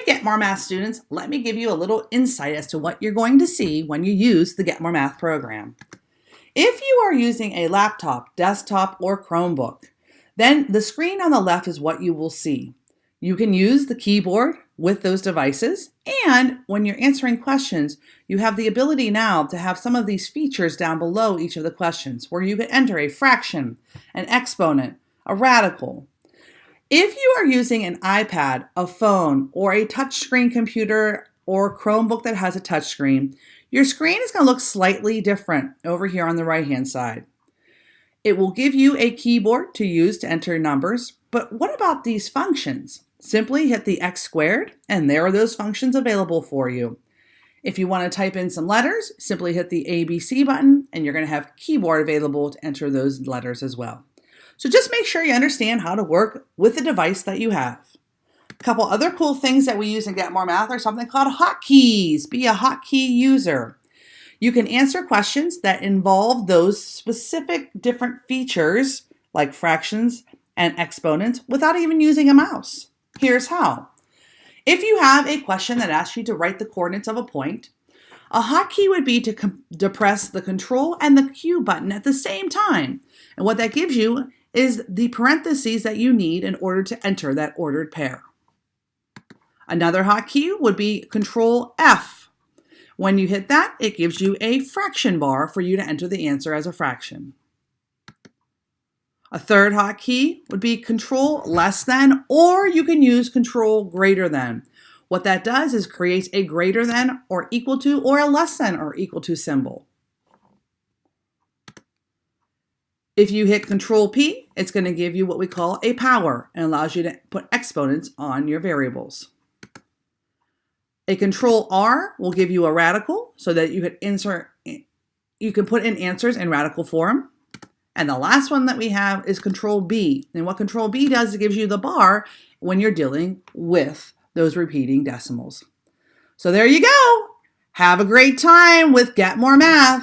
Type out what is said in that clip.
Hey, Get More Math students, let me give you a little insight as to what you're going to see when you use the Get More Math program. If you are using a laptop, desktop, or Chromebook, then the screen on the left is what you will see. You can use the keyboard with those devices, and when you're answering questions, you have the ability now to have some of these features down below each of the questions, where you can enter a fraction, an exponent, a radical. If you are using an iPad, a phone, or a touchscreen computer or Chromebook that has a touchscreen, your screen is going to look slightly different over here on the right-hand side. It will give you a keyboard to use to enter numbers, but what about these functions? Simply hit the X squared, and there are those functions available for you. If you want to type in some letters, simply hit the ABC button, and you're going to have keyboard available to enter those letters as well. So just make sure you understand how to work with the device that you have. A couple other cool things that we use in Get More Math are something called hotkeys. Be a hotkey user. You can answer questions that involve those specific different features like fractions and exponents without even using a mouse. Here's how. If you have a question that asks you to write the coordinates of a point, a hotkey would be to press the Control and the Q button at the same time. And what that gives you is the parentheses that you need in order to enter that ordered pair. Another hotkey would be Control F. When you hit that, it gives you a fraction bar for you to enter the answer as a fraction. A third hotkey would be Control less than, or you can use Control greater than. What that does is creates a greater than or equal to or a less than or equal to symbol. If you hit Control P, it's going to give you what we call a power and allows you to put exponents on your variables. A Control R will give you a radical so that you can put in answers in radical form. And the last one that we have is Control B. And what Control B does is it gives you the bar when you're dealing with those repeating decimals. So there you go. Have a great time with Get More Math.